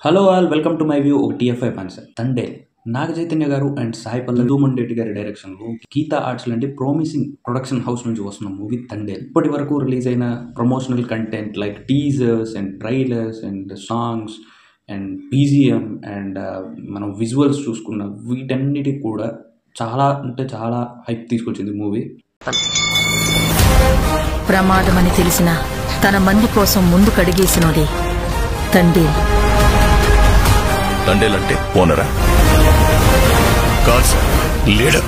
Hello all welcome to my view ఒక TFI పన్సర్ Thandel Naga Chaitanya గారు and Sai Pallavi ధూమన్ Reddy గారి డైరెక్షన్లో గీతా ఆర్ట్స్ లాంటి ప్రామిసింగ్ ప్రొడక్షన్ హౌస్ నుంచి వస్తున్న మూవీ తండేల్. ఇప్పటి వరకు రిలీజ్ అయిన promotional content like teasers and trailers and songs and BGM and మనం విజువల్స్ చూసుకున్న వీటన్నిటికి కూడా చాలా అంటే చాలా హైప్ తీసుకొచ్చింది మూవీ. ప్రమాదమని తెలిసిన తన మంది కోసం ముందు కడిగేసినది తండేల్. తండేల్ అంటే ఓనరా? లీడర్.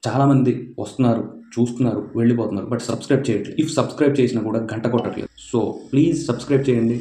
చాలా మంది వస్తున్నారు, చూస్తున్నారు, వెళ్ళిపోతున్నారు, బట్ సబ్స్క్రైబ్ చేయట్లేదు. ఇఫ్ సబ్స్క్రైబ్ చేసినా కూడా గంట కొట్టట్లేదు. సో ప్లీజ్ సబ్స్క్రైబ్ చేయండి,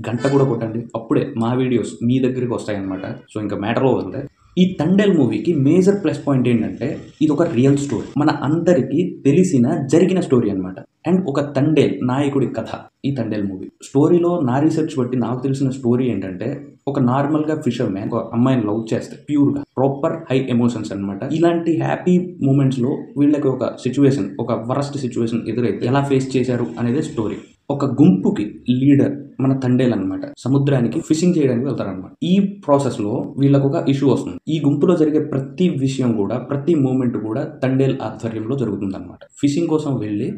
గంట కూడా కొట్టండి, అప్పుడే మా వీడియోస్ మీ దగ్గరికి వస్తాయన్నమాట. సో ఇంకా మ్యాటర్లో వెళ్తే ఈ తండేల్ మూవీకి మేజర్ ప్లస్ పాయింట్ ఏంటంటే ఇది ఒక రియల్ స్టోరీ, మన అందరికీ తెలిసిన జరిగిన స్టోరీ అనమాట. అండ్ ఒక తండేల్ నాయకుడి కథ ఈ తండేల్ మూవీ. స్టోరీలో నా రీసెర్చ్ బట్టి నాకు తెలిసిన స్టోరీ ఏంటంటే ఒక నార్మల్గా ఫిషర్ మ్యాన్ ఒక అమ్మాయిని లవ్ చేస్తే ప్యూర్గా ప్రాపర్ హై ఎమోషన్స్ అనమాట. ఇలాంటి హ్యాపీ మూమెంట్స్లో వీళ్ళకి ఒక సిచ్యువేషన్, ఒక వరస్ట్ సిచ్యువేషన్ ఎదురైతే ఎలా ఫేస్ చేశారు అనేది స్టోరీ. ఒక గుంపుకి లీడర్ మన తండేల్ అనమాట సముద్రానికి ఫిషింగ్ చేయడానికి వెళ్తారనమాట. ఈ ప్రాసెస్ లో వీళ్ళకు ఒక ఇష్యూ వస్తుంది. ఈ గుంపులో జరిగే ప్రతి విషయం కూడా, ప్రతి మూమెంట్ కూడా తండేల్ ఆధ్వర్యంలో జరుగుతుంది అనమాట. ఫిషింగ్ కోసం వెళ్ళి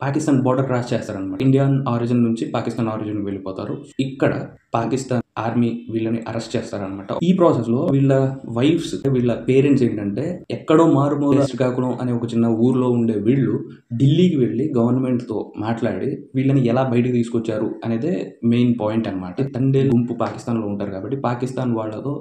పాకిస్తాన్ బోర్డర్ క్రాస్ చేస్తారనమాట. ఇండియన్ ఆరిజిన్ నుంచి పాకిస్తాన్ ఆరిజిన్ వెళ్ళిపోతారు. ఇక్కడ పాకిస్తాన్ ఆర్మీ వీళ్ళని అరెస్ట్ చేస్తారనమాట. ఈ ప్రాసెస్ లో వీళ్ళ వైఫ్స్, వీళ్ళ పేరెంట్స్ ఏంటంటే ఎక్కడో మారుమూల శ్రీకాకుళం అనే ఒక చిన్న ఊర్లో ఉండే వీళ్ళు ఢిల్లీకి వెళ్ళి గవర్నమెంట్ తో మాట్లాడి వీళ్ళని ఎలా బయటకు తీసుకొచ్చారు అనేదే మెయిన్ పాయింట్ అనమాట. తండేల్ గుంపు పాకిస్తాన్ లో ఉంటారు కాబట్టి పాకిస్తాన్ వాళ్ళతో,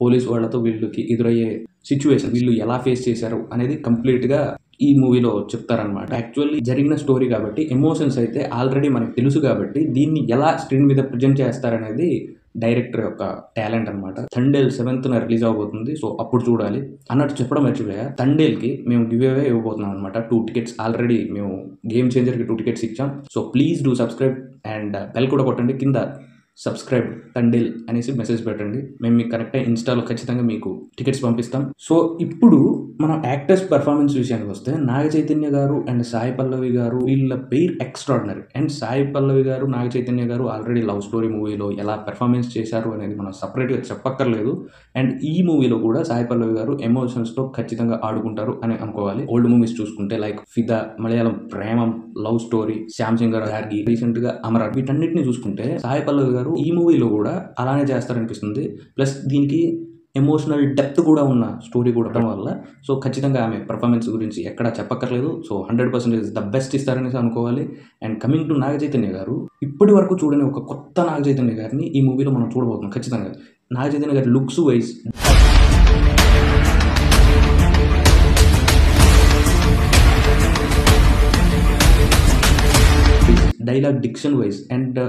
పోలీస్ వాళ్ళతో వీళ్ళకి ఎదురయ్యే సిచ్యువేషన్, వీళ్ళు ఎలా ఫేస్ చేశారు అనేది కంప్లీట్ గా ఈ మూవీలో చెప్తారనమాట. యాక్చువల్లీ జరిగిన స్టోరీ కాబట్టి ఎమోషన్స్ అయితే ఆల్రెడీ మనకు తెలుసు కాబట్టి దీన్ని ఎలా స్క్రీన్ మీద ప్రజెంట్ చేస్తారనేది డైరెక్టర్ యొక్క టాలెంట్ అనమాట. తండేల్ 7th రిలీజ్ అవబోతుంది. సో అప్పుడు చూడాలి. అన్నట్టు చెప్పడం మర్చిపోయా, తండేల్కి మేము గివ్ అవే ఇవ్వబోతున్నాం అనమాట. 2 tickets ఆల్రెడీ మేము గేమ్ చేంజర్కి 2 tickets ఇచ్చాం. So please do subscribe and bell కూడా కొట్టండి. కింద సబ్స్క్రైబ్ తండేల్ అనేసి మెసేజ్ పెట్టండి. మేము మీకు కరెక్ట్గా ఇన్స్టాలో ఖచ్చితంగా మీకు టికెట్స్ పంపిస్తాం. సో ఇప్పుడు మనం యాక్టర్స్ పర్ఫార్మెన్స్ విషయానికి వస్తే నాగ చైతన్య గారు అండ్ సాయి పల్లవి గారు వీళ్ళ పేరు ఎక్స్ట్రాడినరీ. అండ్ సాయి పల్లవి గారు, నాగ చైతన్య గారు ఆల్రెడీ లవ్ స్టోరీ మూవీలో ఎలా పెర్ఫార్మెన్స్ చేశారు అనేది మనం సపరేట్గా చెప్పక్కర్లేదు. అండ్ ఈ మూవీలో కూడా సాయి పల్లవి గారు ఎమోషన్స్తో ఖచ్చితంగా ఆడుకుంటారు అని అనుకోవాలి. ఓల్డ్ మూవీస్ చూసుకుంటే లైక్ ఫిదా, మలయాళం ప్రేమం, లవ్ స్టోరీ, శ్యామ్ సింగ్ గార్గి, రీసెంట్గా అమర, వీటన్నిటిని చూసుకుంటే సాయి పల్లవి గారు ఈ మూవీలో కూడా అలానే చేస్తారనిపిస్తుంది. ప్లస్ దీనికి ఎమోషనల్ డెప్త్ కూడా ఉన్న స్టోరీ కూడా ఉండడం వల్ల సో ఖచ్చితంగా ఆమె పర్ఫార్మెన్స్ గురించి ఎక్కడా చెప్పక్కర్లేదు. సో 100% ద బెస్ట్ ఇస్తారనేసి అనుకోవాలి. And coming to Naga Chaitanya గారు, ఇప్పటి వరకు చూడని ఒక కొత్త నాగ చైతన్య గారిని ఈ మూవీలో మనం చూడబోతున్నాం ఖచ్చితంగా. నాగ చైతన్య గారి looks wise, dialogue diction wise and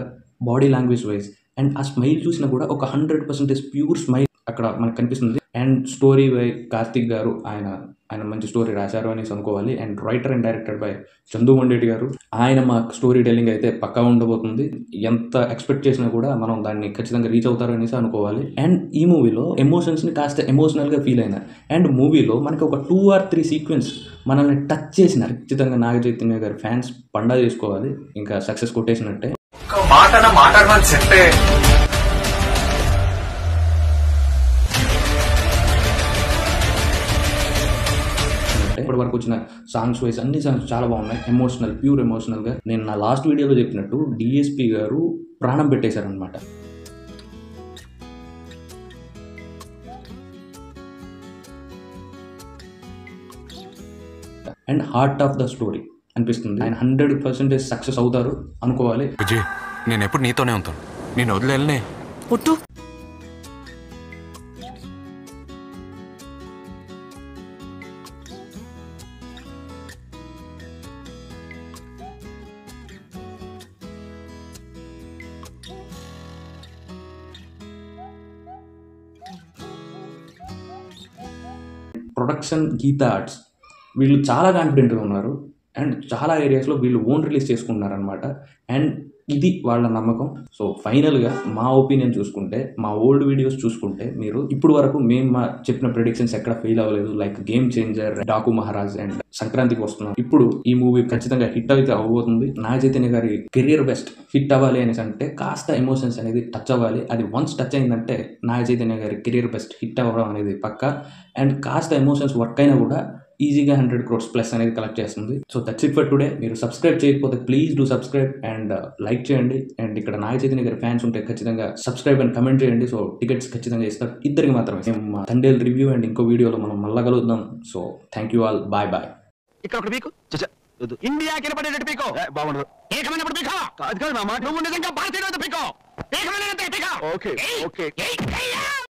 body language wise and ఆ స్మైల్ చూసినా కూడా ఒక 100% ప్యూర్ స్మైల్ అక్కడ మనకు కనిపిస్తుంది. అండ్ స్టోరీ బై కార్తిక్ గారు, ఆయన మంచి స్టోరీ రాశారు అనేసి అనుకోవాలి. And writer and director by Dhuman Reddy గారు, ఆయన మా స్టోరీ టెల్లింగ్ అయితే పక్కా ఉండబోతుంది. ఎంత ఎక్స్పెక్ట్ చేసినా కూడా మనం దాన్ని ఖచ్చితంగా రీచ్ అవుతారు అనేసి అనుకోవాలి. అండ్ ఈ మూవీలో ఎమోషన్స్ని కాస్త ఎమోషనల్గా ఫీల్ అయినా అండ్ మూవీలో మనకి ఒక 2 or 3 సీక్వెన్స్ మనల్ని టచ్ చేసిన ఖచ్చితంగా నాగ చైతన్య గారి ఫ్యాన్స్ పండా చేసుకోవాలి. ఇంకా సక్సెస్ కొట్టేసినట్టే. ఇప్పటి వరకు వచ్చిన సాంగ్స్ వైజ్ అన్ని సాంగ్స్ చాలా బాగున్నాయి. ఎమోషనల్, ప్యూర్ ఎమోషనల్గా. నేను నా లాస్ట్ వీడియోలో చెప్పినట్టు డిఎస్పి గారు ప్రాణం పెట్టేశారనమాట. And heart of the story అనిపిస్తుంది. ఆయన 100% సక్సెస్ అవుతారు అనుకోవాలి. నేను ఎప్పుడు నీతోనే ఉంటాను, నేను వదిలేనే పుట్టు. ప్రొడక్షన్ గీతా ఆర్ట్స్ వీళ్ళు చాలా కాన్ఫిడెంట్గా ఉన్నారు. అండ్ చాలా ఏరియాస్లో వీళ్ళు ఓన్ రిలీజ్ చేసుకుంటున్నారనమాట. అండ్ ఇది వాళ్ళ నమ్మకం. సో ఫైనల్గా మా ఒపీనియన్ చూసుకుంటే, మా ఓల్డ్ వీడియోస్ చూసుకుంటే మీరు ఇప్పుడు వరకు మేము మా చెప్పిన ప్రెడిక్షన్స్ ఎక్కడ ఫెయిల్ అవ్వలేదు. Like game changer, Daaku Maharaj and సంక్రాంతికి వస్తున్నాం. ఇప్పుడు ఈ మూవీ ఖచ్చితంగా హిట్ అయితే అవ్వబోతుంది. నాగ చైతన్య గారి కెరియర్ బెస్ట్ హిట్ అవ్వాలి అనేసి అంటే కాస్త ఎమోషన్స్ అనేది టచ్ అవ్వాలి. అది వన్స్ టచ్ అయిందంటే నాగ చైతన్య గారి కెరియర్ బెస్ట్ హిట్ అవ్వడం అనేది పక్కా. అండ్ కాస్త ఎమోషన్స్ వర్క్ అయినా కూడా ఈజీగా 100 crores ప్లస్ అనేది కలెక్ట్ చేస్తుంది. So that's it for today. మీరు సబ్స్క్రైబ్ చేయకపోతే please do subscribe and like చేయండి. అండ్ ఇక్కడ నాగ చైతన్య గారి ఫ్యాన్స్ ఉంటే ఖచ్చితంగా సబ్స్క్రైబ్ అండ్ కమెంట్ చేయండి. సో టికెట్స్ ఖచ్చితంగా ఇస్తారు, ఇద్దరికి మాత్రమే. మేము తండేల్ రివ్యూ అండ్ ఇంకో వీడియోలో మనం మళ్ళా కలుద్దాం. So thank you all, bye bye. ఇక్కడ ఒకటి పీకు ఇండియా కినపడేటట్టు పీకో బాగుండదు. ఏకమైనప్పుడు పీకో కాదు కాదు మామ, నువ్వు నిజంగా భారతీయుడు పీకో. ఏకమైన పీకో. Okay okay.